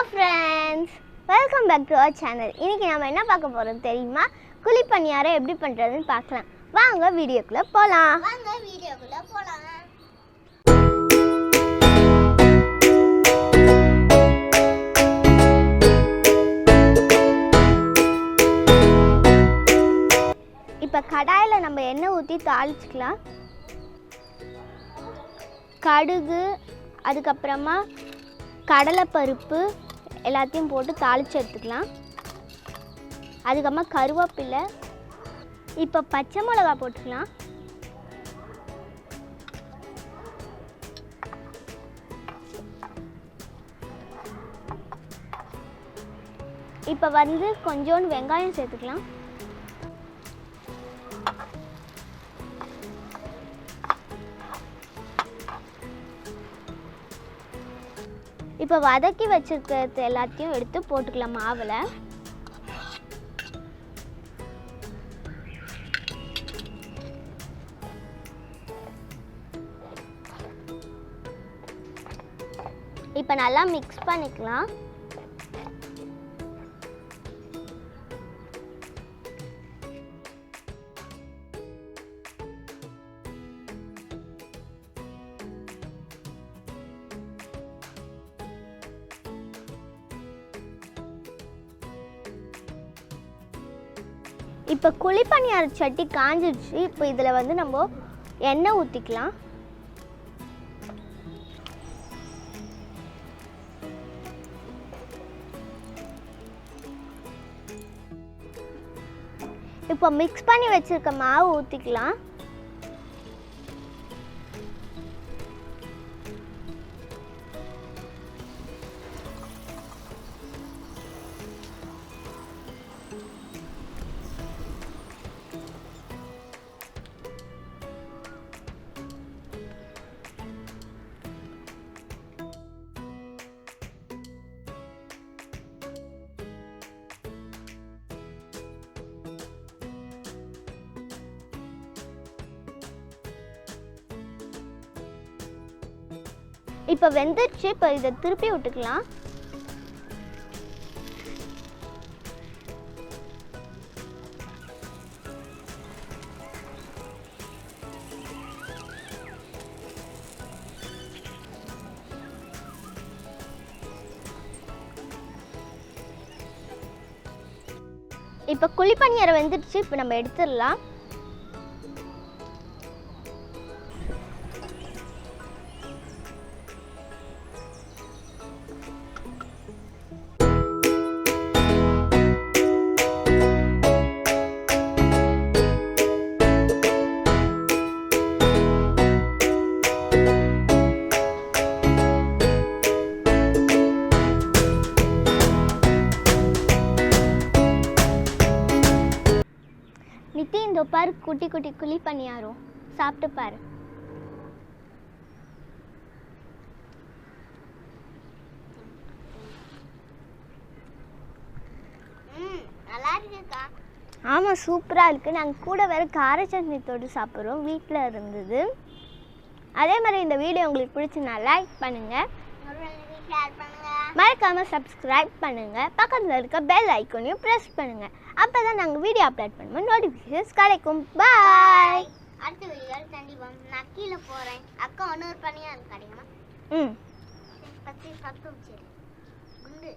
friends, welcome back to our channel. இன்னைக்கு நாம என்ன பார்க்க போறோம் தெரியுமா? குழி பணியாரம் எப்படி பண்றதுன்னு பார்க்கலாம். வாங்க வீடியோக்குள்ள போலாம். இப்போ கடாயில நம்ம எண்ணெய் ஊத்தி தாளிச்சுக்கலாம். கடுகு, அதுக்கப்புறமா கடலைப்பருப்பு எல்லாத்தையும் போட்டு தாளித்து எடுத்துக்கலாம். அதுக்கப்புறமா கருவேப்பிலை, இப்போ பச்சை மிளகா போட்டுக்கலாம். இப்போ கொஞ்சோண்டு வெங்காயம் சேர்த்துக்கலாம். இப்போ வதக்கி வச்சிருக்கிறது எல்லாத்தையும் எடுத்து போட்டுக்கலாம் மாவில். இப்போ நல்லா மிக்ஸ் பண்ணிக்கலாம். இப்போ குழி பணியார சட்டி காஞ்சிடுச்சு. இப்போ இதில் நம்ம எண்ணெய் ஊற்றிக்கலாம். இப்போ மிக்ஸ் பண்ணி வச்சிருக்க மாவு ஊற்றிக்கலாம். இப்போ வெந்துடுச்சு. இப்போ இதை திருப்பி விட்டுக்கலாம். இப்போ குழி பணியாரம் வெந்துடுச்சு. இப்போ நம்ம எடுத்துடலாம். நித்தி, இந்த பாரு குட்டி குட்டி குழி பணியாரம், சாப்பிட்டு பாரு. நல்லா இருக்குக்கா. ஆமாம், சூப்பராக இருக்குது. நாங்கள் கூட வேறு கார சட்னி தொட்டு சாப்பிட்றோம். வீட்டில் இருந்தது. அதே மாதிரி இந்த வீடியோ உங்களுக்கு பிடிச்சுன்னா லைக் பண்ணுங்கள், மறக்காமல் சப்ஸ்கிரைப் பண்ணுங்கள், பக்கத்தில் இருக்க பெல் ஐக்கனையும் ப்ரெஸ் பண்ணுங்கள். அப்போ தான் நாங்கள் வீடியோ அப்லோட் பண்ணுவோம், நோட்டிஃபிகேஷன்ஸ் கிடைக்கும். பாய். அடுத்த வீடியோ கண்டிப்பாக நான் கீழே போகிறேன். அக்கா இன்னொரு பணியாக கிடைக்குமா? பத்து 10 குண்டு